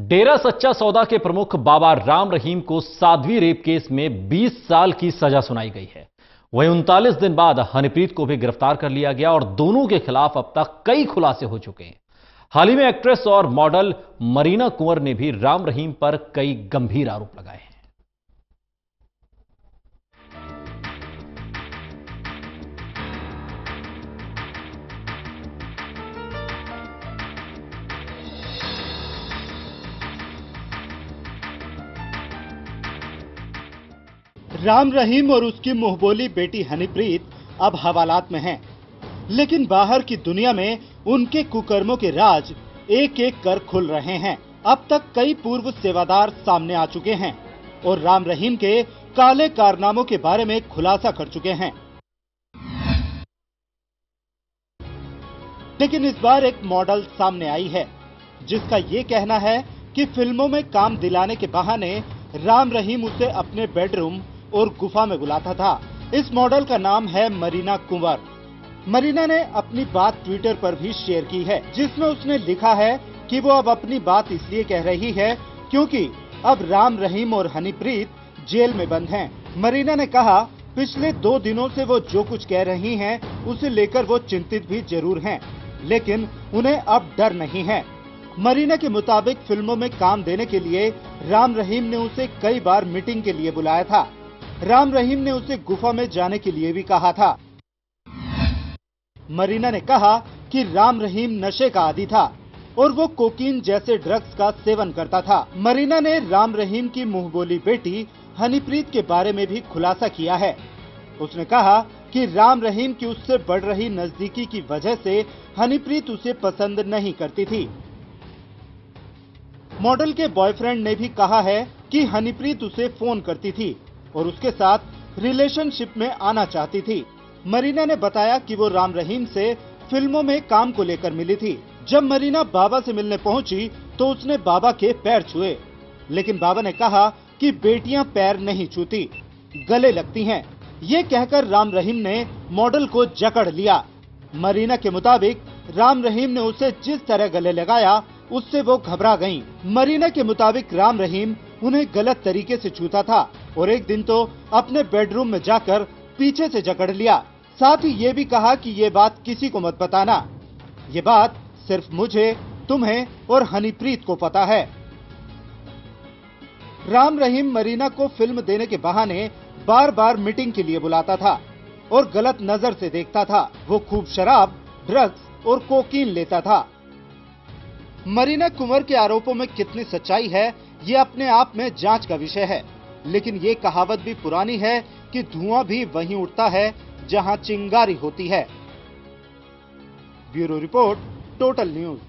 डेरा सच्चा सौदा के प्रमुख बाबा राम रहीम को साध्वी रेप केस में 20 साल की सजा सुनाई गई है। वहीं 39 दिन बाद हनीप्रीत को भी गिरफ्तार कर लिया गया और दोनों के खिलाफ अब तक कई खुलासे हो चुके हैं। हाल ही में एक्ट्रेस और मॉडल मरीना कुंवर ने भी राम रहीम पर कई गंभीर आरोप लगाए हैं। राम रहीम और उसकी मुंहबोली बेटी हनीप्रीत अब हवालात में हैं, लेकिन बाहर की दुनिया में उनके कुकर्मों के राज एक एक कर खुल रहे हैं। अब तक कई पूर्व सेवादार सामने आ चुके हैं और राम रहीम के काले कारनामों के बारे में खुलासा कर चुके हैं। लेकिन इस बार एक मॉडल सामने आई है जिसका ये कहना है कि फिल्मों में काम दिलाने के बहाने राम रहीम उसे अपने बेडरूम और गुफा में बुलाता था। इस मॉडल का नाम है मरीना कुंवर। मरीना ने अपनी बात ट्विटर पर भी शेयर की है, जिसमें उसने लिखा है कि वो अब अपनी बात इसलिए कह रही है क्योंकि अब राम रहीम और हनीप्रीत जेल में बंद हैं। मरीना ने कहा, पिछले 2 दिनों से वो जो कुछ कह रही हैं, उसे लेकर वो चिंतित भी जरूर हैं, लेकिन उन्हें अब डर नहीं है। मरीना के मुताबिक फिल्मों में काम देने के लिए राम रहीम ने उसे कई बार मीटिंग के लिए बुलाया था। राम रहीम ने उसे गुफा में जाने के लिए भी कहा था। मरीना ने कहा कि राम रहीम नशे का आदी था और वो कोकीन जैसे ड्रग्स का सेवन करता था। मरीना ने राम रहीम की मुंहबोली बेटी हनीप्रीत के बारे में भी खुलासा किया है। उसने कहा कि राम रहीम की उससे बढ़ रही नजदीकी की वजह से हनीप्रीत उसे पसंद नहीं करती थी। मॉडल के बॉयफ्रेंड ने भी कहा है कि हनीप्रीत उसे फोन करती थी और उसके साथ रिलेशनशिप में आना चाहती थी। मरीना ने बताया कि वो राम रहीम से फिल्मों में काम को लेकर मिली थी। जब मरीना बाबा से मिलने पहुंची तो उसने बाबा के पैर छुए, लेकिन बाबा ने कहा कि बेटियां पैर नहीं छूती, गले लगती हैं। ये कहकर राम रहीम ने मॉडल को जकड़ लिया। मरीना के मुताबिक राम रहीम ने उसे जिस तरह गले लगाया उससे वो घबरा गईं। मरीना के मुताबिक राम रहीम उन्हें गलत तरीके से छूता था और एक दिन तो अपने बेडरूम में जाकर पीछे से जकड़ लिया। साथ ही ये भी कहा कि ये बात किसी को मत बताना, ये बात सिर्फ मुझे, तुम्हें और हनीप्रीत को पता है। राम रहीम मरीना को फिल्म देने के बहाने बार बार मीटिंग के लिए बुलाता था और गलत नजर से देखता था। वो खूब शराब, ड्रग्स और कोकीन लेता था। मरीना कुंवर के आरोपों में कितनी सच्चाई है, ये अपने आप में जांच का विषय है, लेकिन ये कहावत भी पुरानी है कि धुआं भी वहीं उठता है जहां चिंगारी होती है। Bureau report, total news.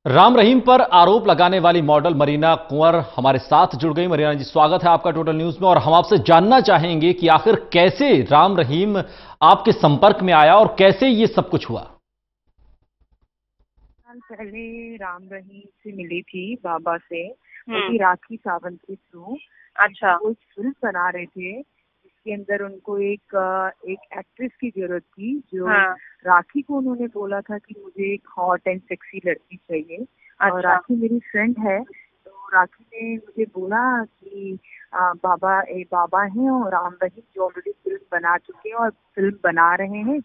Ram Rahim पर आरोप लगाने वाली मॉडल मरीना कुंवर हमारे साथ जुड़ गई। मरीना जी, स्वागत है आपका टोटल न्यूज में। और हम आपसे जानना चाहेंगे कि आखिर कैसे राम रहीम आपके संपर्क में आया और कैसे ये सब कुछ हुआ। पहले राम रहीम से मिली थी बाबा से, उनकी राखी सावंत के थ्रू। अच्छा, वो फिल्म बना रहे थे जिसके अंदर उनको एक एक्ट्रेस की जरूरत थी जो राखी को उन्होंने बोला था कि मुझे एक हॉट एंड सेक्सी लड़की चाहिए। अच्छा। और राखी मेरी फ्रेंड है, तो राखी ने मुझे बोला कि बाबा हैं और राम रहीम जो ऑलरेडी फिल्म बना चुके हैं और फिल्म बना रहे हैं,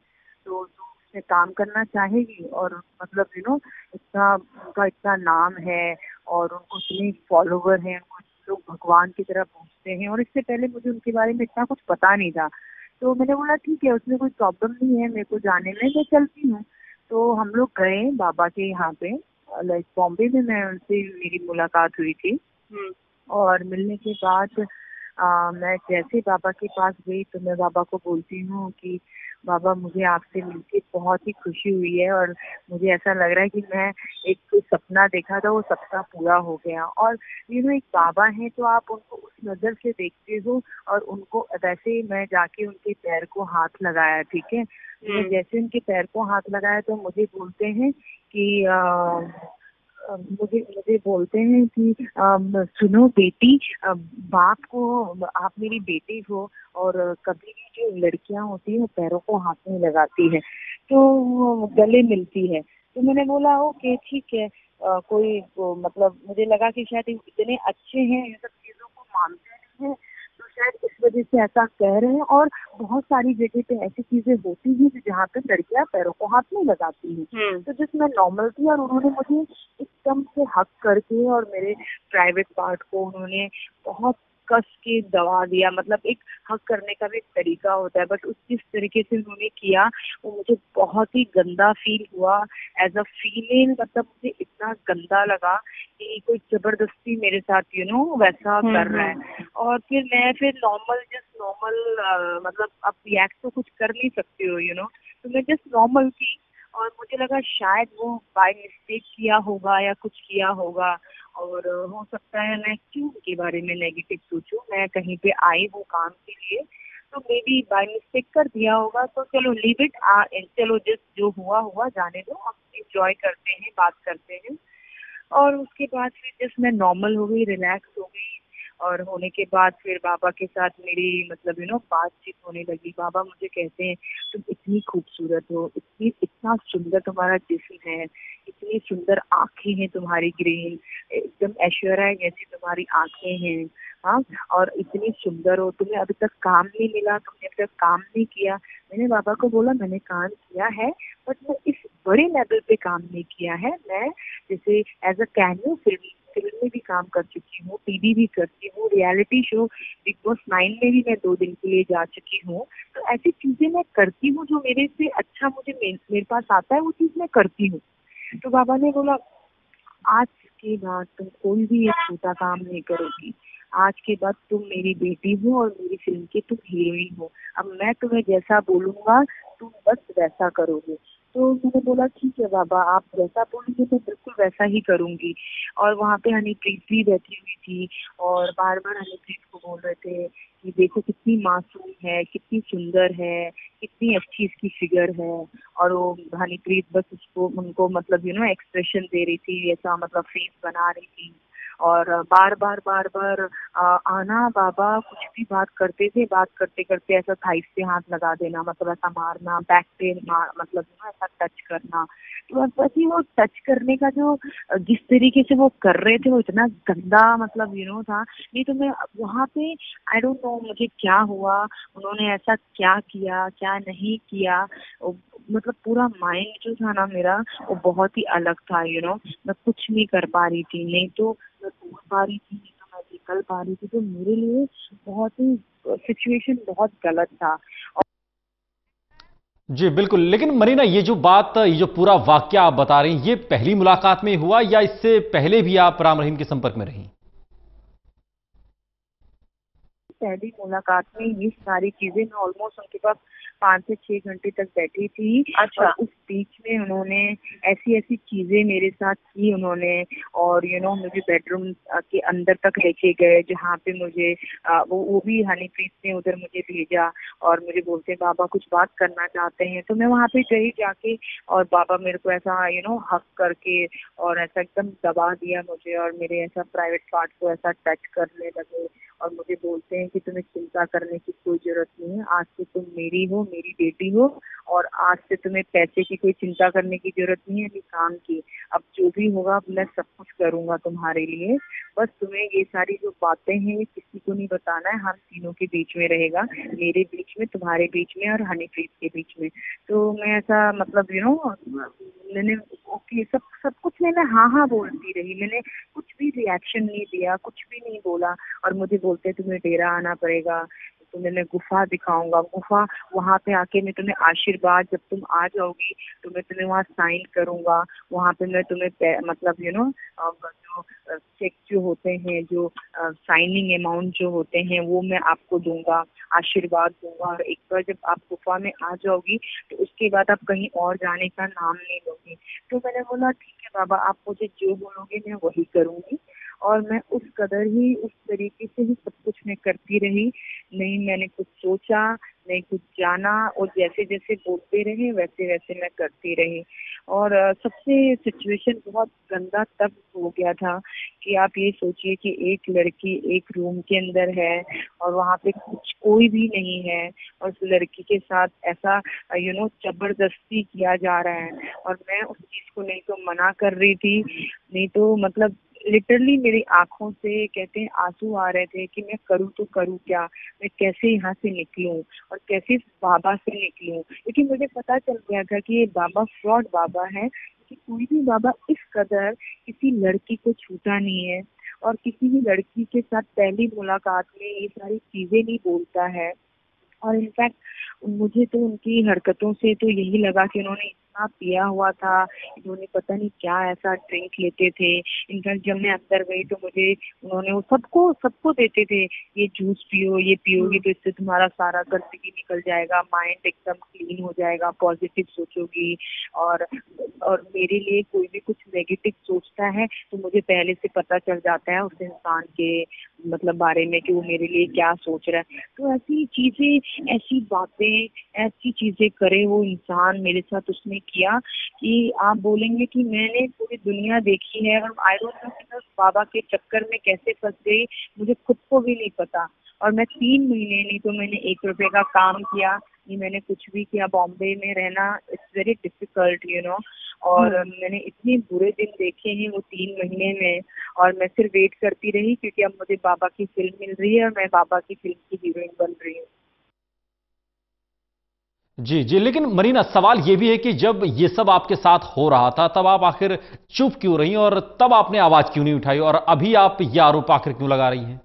तो उसमें काम करना चाहेगी। और मतलब इतना उनका इतना नाम है और उनको इतने फॉलोवर हैं, उनको लोग भगवान की तरह पूछते हैं, और इससे पहले मुझे उनके बारे में इतना कुछ पता नहीं था। तो मैंने बोला ठीक है, उसमें कोई प्रॉब्लम नहीं है, मेरे को जाने में, मैं चलती हूँ। तो हम लोग गए बाबा के यहाँ पे, लाइक बॉम्बे में मैं उनसे मेरी मुलाकात हुई थी। और मिलने के बाद मैं जैसे बाबा के पास गई तो मैं बाबा को बोलती हूँ कि बाबा, मुझे आपसे मिलके बहुत ही खुशी हुई है और मुझे ऐसा लग रहा है कि मैं एक कोई सपना देखा था, वो सपना पूरा हो गया। और एक बाबा है तो आप उनको उस नजर से देखते हो, और उनको वैसे मैं जाके उनके पैर को हाथ लगाया, ठीक है। मैं जैसे उनके पैर को हाथ लगाया तो मुझे बोलते हैं कि मुझे बोलते हैं कि सुनो बेटी, बाप को, आप मेरी बेटी हो, और कभी भी जो लड़कियां होती है वो पैरों को हाथ में लगाती है तो गले मिलती है। तो मैंने बोला ओके ठीक है। मतलब मुझे लगा कि शायद इतने अच्छे हैं, इन सब चीजों को मानते नहीं हैं, तो शायद इस वजह से ऐसा कह रहे हैं। और बहुत सारी जगह पे ऐसी चीजें होती हैं जहाँ पे लड़कियां पैरों को हाथ नहीं लगाती हैं। तो जिसमें नॉर्मल थी, और उन्होंने मुझे एकदम से हक करके और मेरे प्राइवेट पार्ट को उन्होंने बहुत कस के दबा दिया। मतलब एक हक करने का भी एक तरीका होता है, बट उस जिस तरीके से उन्होंने किया वो मुझे बहुत ही गंदा फील हुआ एज अ फीमेल। मतलब मुझे इतना गंदा लगा कि कोई जबरदस्ती मेरे साथ वैसा कर रहा है। और फिर नॉर्मल जस्ट नॉर्मल मतलब अब रिएक्ट तो कुछ कर नहीं सकती हो तो मैं जस्ट नॉर्मल थी। और मुझे लगा शायद वो बाय मिस्टेक किया होगा या कुछ किया होगा, और हो सकता है मैं क्यों उनके बारे में नेगेटिव सोचूं। मैं कहीं पे आई वो काम के लिए, तो मे बी बाय मिस्टेक कर दिया होगा। तो चलो लीव इट, चलो जस्ट जो हुआ हुआ जाने दो, हम एंजॉय करते हैं, बात करते हैं। और उसके बाद फिर जस्ट मैं नॉर्मल हो गई, रिलैक्स हो गई। और होने के बाद फिर बाबा के साथ मेरी मतलब बातचीत होने लगी। बाबा मुझे कहते हैं तुम इतनी खूबसूरत हो, इतना सुंदर तुम्हारा जिस्म है, इतनी सुंदर आंखें हैं तुम्हारी ग्रीन, एकदम ऐश्वर्या जैसी तुम्हारी आंखें हैं। हाँ, और इतनी सुंदर हो, तुम्हें अभी तक काम नहीं मिला, तुमने अभी तक काम नहीं किया। मैंने बाबा को बोला मैंने काम किया है, बट मैं इस बड़े लेवल पे काम नहीं किया है। मैं जैसे एज अ कैमियो फिल्म में भी काम कर चुकी हूँ, टीवी भी करती हूँ, रियलिटी शो बिग बॉस 9 में भी मैं 2 दिन के लिए जा चुकी हूँ। तो ऐसी चीजें मैं करती हूँ जो मेरे से अच्छा मुझे मेरे पास आता है, वो चीज मैं करती हूँ। तो बाबा ने बोला आज के बाद तुम कोई भी एक छोटा काम नहीं करोगी। आज के बाद तुम मेरी बेटी हो और मेरी फिल्म की तुम हीरोइन हो। अब मैं तुम्हें जैसा बोलूंगा तुम बस वैसा करोगे। तो मैंने बोला ठीक है बाबा, आप जैसा बोलेंगे तो बिल्कुल वैसा ही करूंगी। और वहाँ पे हनीप्रीत भी बैठी हुई थी, और बार बार हनीप्रीत को बोल रहे थे कि देखो कितनी मासूम है, कितनी सुंदर है, कितनी अच्छी इसकी फिगर है। और वो हनीप्रीत बस उसको उनको मतलब एक्सप्रेशन दे रही थी, ऐसा मतलब फेस बना रही थी। और बार बार आना बाबा कुछ भी बात करते थे, बात करते करते ऐसा थाइस पे हाथ लगा देना, मतलब ऐसा मारना, बैक पे मतलब ऐसा टच करना। तो बस ही वो टच करने का जो जिस तरीके से वो कर रहे थे वो इतना गंदा मतलब था। नहीं तो मैं वहाँ पे आई डोंट नो मुझे क्या हुआ, उन्होंने ऐसा क्या किया क्या नहीं किया। मतलब पूरा माइंड जो था ना मेरा वो बहुत ही अलग था। मैं कुछ नहीं कर पा रही थी, नहीं तो मैं बोल पा रही थी, नहीं तो मैं निकल पा रही थी। तो मेरे लिए बहुत ही सिचुएशन बहुत गलत था। जी बिल्कुल। लेकिन मरीना, ये जो पूरा वाकया आप बता रही हैं, ये पहली मुलाकात में हुआ या इससे पहले भी आप राम रहीम के संपर्क में रहीं? पहली मुलाकात में ये सारी चीजें मैं ऑलमोस्ट उनके पास 5 से 6 घंटे तक बैठी थी। अच्छा। और उस बीच में उन्होंने ऐसी ऐसी चीजें मेरे साथ की उन्होंने। और मुझे बेडरूम के अंदर तक लेके गए, जहाँ पे मुझे वो भी हनीप्रीत ने उधर मुझे भेजा। और मुझे बोलते बाबा कुछ बात करना चाहते हैं। तो मैं वहाँ पे गई जाके, और बाबा मेरे को ऐसा हक करके और ऐसा एकदम दबा दिया मुझे, और मेरे ऐसा प्राइवेट पार्ट को ऐसा टच करने लगे। और मुझे बोलते हैं कि तुम्हें चिंता करने की कोई जरूरत नहीं है, आज से तुम मेरी हो, मेरी बेटी हो। और आज से तुम्हें पैसे की कोई चिंता करने की जरूरत नहीं है, अभी काम की। अब जो भी होगा मैं सब कुछ करूंगा तुम्हारे लिए। बस तुम्हें ये सारी जो बातें हैं ये किसी को नहीं बताना है, हम तीनों के बीच में रहेगा, मेरे बीच में, तुम्हारे बीच में और हनीप्रीत के बीच में। तो मैं ऐसा मतलब मैंने ओके सब सब कुछ मैंने हाँ हाँ बोलती रही। मैंने कुछ भी रिएक्शन नहीं दिया, कुछ भी नहीं बोला। और मुझे बोलते तुम्हें डेरा आना पड़ेगा, तुम्हें मैं गुफा दिखाऊंगा, गुफा वहाँ पे आके मैं तुम्हें आशीर्वाद, जब तुम आ जाओगी तो मैं तुम्हें वहाँ साइन करूंगा। वहाँ पे मैं तुम्हें मतलब जो चेक जो होते हैं, जो साइनिंग अमाउंट जो होते हैं वो मैं आपको दूंगा, आशीर्वाद दूंगा। और एक बार जब आप गुफा में आ जाओगी तो उसके बाद आप कहीं और जाने का नाम नहीं लोगे। तो मैंने बोला ठीक है बाबा, आप मुझे जो बोलोगे मैं वही करूंगी। और मैं उस कदर ही उस तरीके से ही सब कुछ मैं करती रही। नहीं मैंने कुछ सोचा, नहीं कुछ जाना, और जैसे जैसे बोलते रहे वैसे वैसे मैं करती रही। और सबसे सिचुएशन बहुत गंदा तब हो गया था कि आप ये सोचिए कि एक लड़की एक रूम के अंदर है और वहाँ पे कुछ कोई भी नहीं है, और उस लड़की के साथ ऐसा जबरदस्ती किया जा रहा है, और मैं उस चीज को नहीं तो मना कर रही थी, नहीं तो मतलब लिटरली मेरी आंखों से कहते हैं आंसू आ रहे थे कि मैं करूँ तो करूँ क्या, मैं कैसे यहाँ से निकलूं और कैसे इस बाबा से निकलूं। क्योंकि मुझे पता चल गया था कि ये बाबा फ्रॉड बाबा है, कि कोई भी बाबा इस कदर किसी लड़की को छूता नहीं है और किसी भी लड़की के साथ पहली मुलाकात में ये सारी चीजें नहीं बोलता है। और इनफैक्ट मुझे तो उनकी हरकतों से तो यही लगा कि उन्होंने इतना पिया हुआ था, इन्होंने पता नहीं क्या ऐसा ड्रिंक लेते थे। इनफैक्ट जब मैं अंदर गई तो मुझे उन्होंने वो सबको सबको देते थे, ये जूस पियो, ये पियोगी तो इससे तुम्हारा सारा गंदगी निकल जाएगा, माइंड एकदम क्लीन हो जाएगा, पॉजिटिव सोचोगी। और और मेरे लिए कोई भी कुछ नेगेटिव सोचता है तो मुझे पहले से पता चल जाता है उस इंसान के मतलब बारे में कि वो मेरे लिए क्या सोच रहा है। तो ऐसी चीजें, ऐसी बातें, ऐसी चीजें करे वो इंसान, मेरे साथ उसने किया कि आप बोलेंगे कि मैंने पूरी दुनिया देखी है और आई डोंट नो कि मैं उस बाबा के चक्कर में कैसे फंस गई, मुझे खुद को भी नहीं पता। और मैं 3 महीने नहीं तो मैंने 1 रुपए का काम किया, नहीं मैंने कुछ भी किया। बॉम्बे में रहना इट्स वेरी डिफिकल्ट और मैंने इतने बुरे दिन देखे हैं वो 3 महीने में, और मैं सिर्फ वेट करती रही क्योंकि अब मुझे बाबा की फिल्म मिल रही है और मैं बाबा की फिल्म की हीरोइन बन रही हूँ। जी जी, लेकिन मरीना सवाल यह भी है कि जब ये सब आपके साथ हो रहा था तब आप आखिर चुप क्यों रही और तब आपने आवाज क्यों नहीं उठाई, और अभी आप ये आरोप आखिर क्यों लगा रही हैं?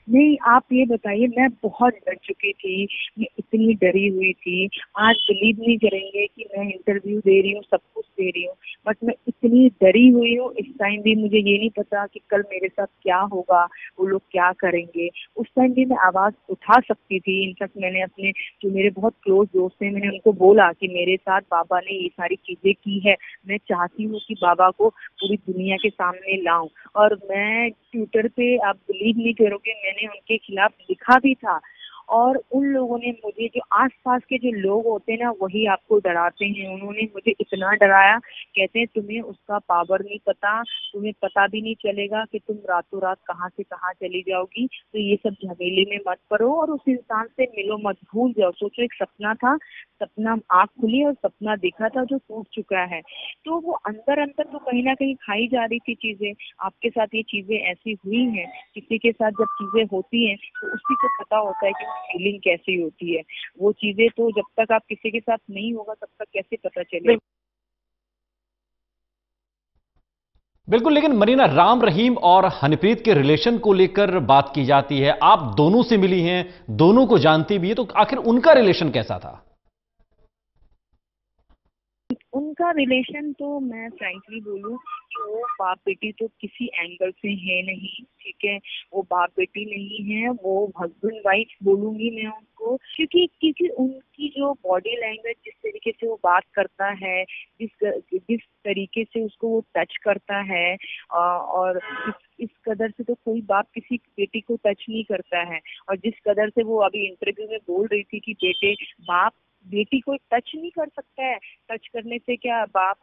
नहीं, आप ये बताइए, मैं बहुत डर चुकी थी, मैं इतनी डरी हुई थी। आज बिलीव नहीं करेंगे कि मैं इंटरव्यू दे रही हूँ, सब कुछ दे रही हूँ, बट मैं इतनी डरी हुई हूँ। इस टाइम भी मुझे ये नहीं पता कि कल मेरे साथ क्या होगा, वो लोग क्या करेंगे। उस टाइम भी मैं आवाज उठा सकती थी। इनफैक्ट मैंने अपने जो मेरे बहुत क्लोज दोस्त हैं, मैंने उनको बोला कि मेरे साथ बाबा ने ये सारी चीजें की है, मैं चाहती हूँ कि बाबा को पूरी दुनिया के सामने लाऊं। और मैं ट्विटर पे, आप बिलीव नहीं करोगे, मैंने उनके खिलाफ लिखा भी था। और उन लोगों ने मुझे, जो आसपास के जो लोग होते हैं ना, वही आपको डराते हैं। उन्होंने मुझे इतना डराया, कहते हैं तुम्हें उसका पावर नहीं पता, तुम्हें पता भी नहीं चलेगा कि तुम रातों रात कहाँ से कहाँ चली जाओगी, तो ये सब झमेले में मत पड़ो और उस इंसान से मिलो मत, भूल जाओ। सोचो, एक सपना था, सपना आँख खुली और सपना देखा था जो टूट चुका है। तो वो अंदर अंदर तो कहीं ना कहीं खाई जा रही थी चीजें। आपके साथ ये चीजें ऐसी हुई हैं, किसी के साथ जब चीजें होती हैं तो उसी को पता होता है कि फीलिंग कैसी होती है। वो चीजें तो जब तक आप किसी के साथ नहीं होगा तब तक कैसे पता चलेगा। बिल्कुल, लेकिन मरीना, राम रहीम और हनीप्रीत के रिलेशन को लेकर बात की जाती है, आप दोनों से मिली हैं, दोनों को जानती भी है, तो आखिर उनका रिलेशन कैसा था? उनका रिलेशन तो मैं फ्रैंकली बोलूं कि वो बाप बेटी तो किसी एंगल से है नहीं, ठीक है। वो बाप बेटी नहीं है, वो हस्बैंड वाइफ बोलूंगी मैं उनको, क्योंकि उनकी जो बॉडी लैंग्वेज, जिस तरीके से वो बात करता है, जिस तरीके से उसको वो टच करता है, और इस कदर से तो कोई बाप किसी बेटी को टच नहीं करता है। और जिस कदर से वो अभी इंटरव्यू में बोल रही थी कि बाप बेटी को टच नहीं कर सकता है, टच करने से क्या बाप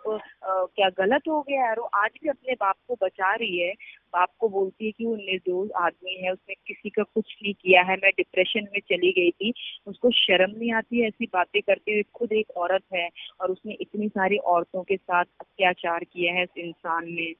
क्या गलत हो गया है। और वो आज भी अपने बाप को बचा रही है, बाप को बोलती है कि वो निर्दोष आदमी है, उसने किसी का कुछ नहीं किया है, मैं डिप्रेशन में चली गई थी। उसको शर्म नहीं आती है ऐसी बातें करते हुए, खुद एक औरत है और उसने इतनी सारी औरतों के साथ अत्याचार किया है इस इंसान ने।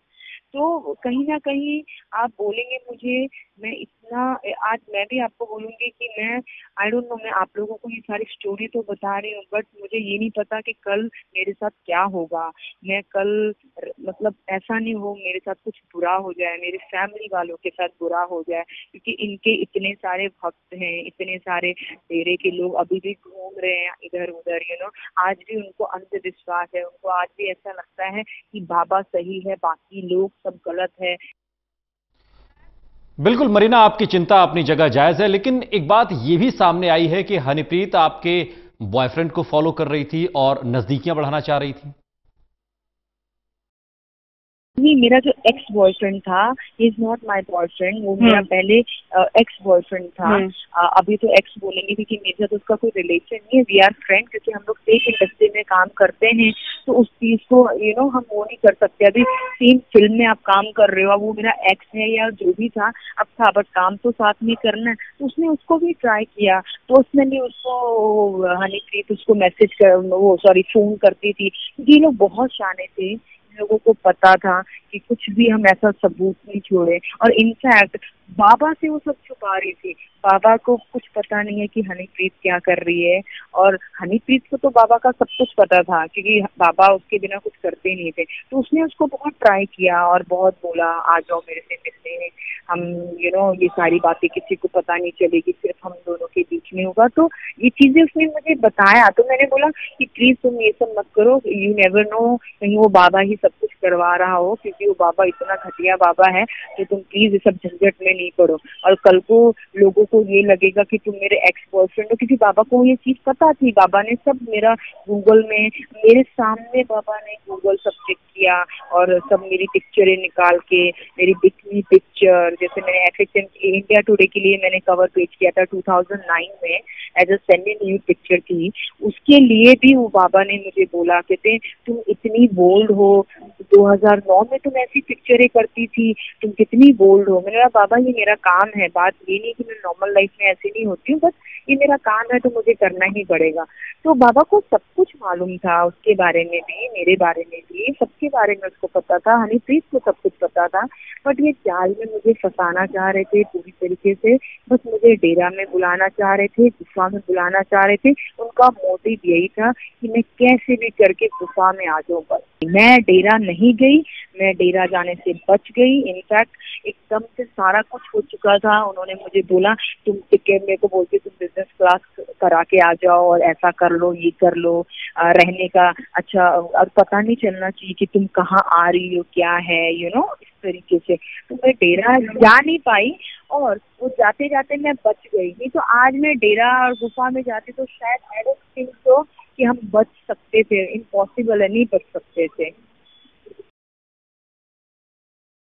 तो कहीं ना कहीं आप बोलेंगे मुझे, मैं इतना, आज मैं भी आपको बोलूंगी कि मैं आई डोंट नो, मैं आप लोगों को ये सारी स्टोरी तो बता रही हूँ, बट मुझे ये नहीं पता कि कल मेरे साथ क्या होगा। मैं कल मतलब ऐसा नहीं हो मेरे साथ कुछ बुरा हो जाए, मेरे फैमिली वालों के साथ बुरा हो जाए, क्योंकि इनके इतने सारे भक्त हैं, इतने सारे डेरे के लोग अभी भी घूम रहे हैं इधर उधर, आज भी उनको अंधविश्वास है, उनको आज भी ऐसा लगता है कि बाबा सही है, बाकी लोग सब गलत है। बिल्कुल मरीना, आपकी चिंता अपनी जगह जायज है, लेकिन एक बात यह भी सामने आई है कि हनीप्रीत आपके बॉयफ्रेंड को फॉलो कर रही थी और नजदीकियां बढ़ाना चाह रही थी। नहीं, मेरा जो एक्स बॉयफ्रेंड था, he is not my boyfriend, वो मेरा पहले एक्स बॉयफ्रेंड था। अभी तो एक्स बोलेंगे क्योंकि मेरे साथ उसका कोई रिलेशन नहीं है, वी आर फ्रेंड, क्योंकि हम लोग सेम इंडस्ट्री में काम करते हैं, तो उस चीज को हम वो नहीं कर सकते। अभी सेम फिल्म में आप काम कर रहे हो, वो मेरा एक्स है या जो भी था, अब था, बट काम तो साथ में करना है। तो उसने उसको भी ट्राई किया, पर्सनली उसको हनीप्रीत उसको मैसेज कर, वो सॉरी फोन करती थी, क्योंकि ये लोग बहुत शाने थे, लोगों को पता था कि कुछ भी हम ऐसा सबूत नहीं छोड़े। और इनफैक्ट बाबा से वो सब छुपा रही थी, बाबा को कुछ पता नहीं है कि हनीप्रीत क्या कर रही है। और हनीप्रीत को तो बाबा का सब कुछ पता था, क्योंकि बाबा उसके बिना कुछ करते नहीं थे। तो उसने उसको बहुत ट्राई किया और बहुत बोला आ जाओ मेरे से मिलने, हम ये सारी बातें किसी को पता नहीं चलेगी, सिर्फ हम दोनों के बीच में होगा। तो ये चीजें उसने मुझे बताया, तो मैंने बोला कि प्लीज तुम ये सब मत करो, यू नेवर नो, कहीं वो बाबा ही सब कुछ करवा रहा हो, क्योंकि वो बाबा इतना घटिया बाबा है। तो तुम प्लीज ये सब झंझट में नहीं पड़ो, और कल को लोगों को ये लगेगा कि तुम मेरे एक्स बॉयफ्रेंड हो, क्योंकि बाबा को ये चीज पता थी। बाबा ने सब मेरा गूगल में, मेरे सामने बाबा ने गूगल सब चेक किया, और सब मेरी पिक्चरें निकाल के, मेरी बिकनी पिक्चर, जैसे मैंने एफएचएम इंडिया टुडे के लिए मैंने कवर पेज किया था 2009 में, as a semi nude picture थी, उसके लिए भी वो बाबा ने मुझे बोला, कहते तुम इतनी बोल्ड हो, 2009 में तुम ऐसी पिक्चरें करती थी, तुम कितनी बोल्ड हो। मैंने कहा बाबा ये मेरा काम है, बात ये नहीं कि मैं नॉर्मल लाइफ में ऐसी नहीं होती हूँ, बस ये मेरा काम है तो मुझे करना ही पड़ेगा। तो बाबा को सब कुछ मालूम था, उसके बारे में भी, मेरे बारे में भी, सबके बारे में उसको पता था, हनीप्रीत को सब कुछ पता था। बट ये जाल में मुझे फंसाना चाह रहे थे पूरी तरीके से, बस मुझे डेरा में बुलाना चाह रहे थे, गुफा में बुलाना चाह रहे थे। उनका मोटिव यही था कि मैं कैसे भी करके गुफा में आ जाऊं। बस मैं डेरा नहीं गई, मैं डेरा जाने से बच गई। इनफैक्ट एकदम से सारा कुछ हो चुका था, उन्होंने मुझे बोला तुम टिकट, मेरे को बोलते तुम बिजनेस क्लास करा के आ जाओ और ऐसा कर लो, ये कर लो, रहने का अच्छा, और पता नहीं चलना चाहिए कि तुम कहाँ आ रही हो, क्या है, इस तरीके से। तो मैं डेरा जा नहीं पाई, और वो जाते जाते मैं बच गई। नहीं तो आज मैं डेरा और गुफा में जाती तो शायद आई डोंट थिंक सो कि हम बच सकते थे, इम्पॉसिबल है, नहीं बच सकते थे।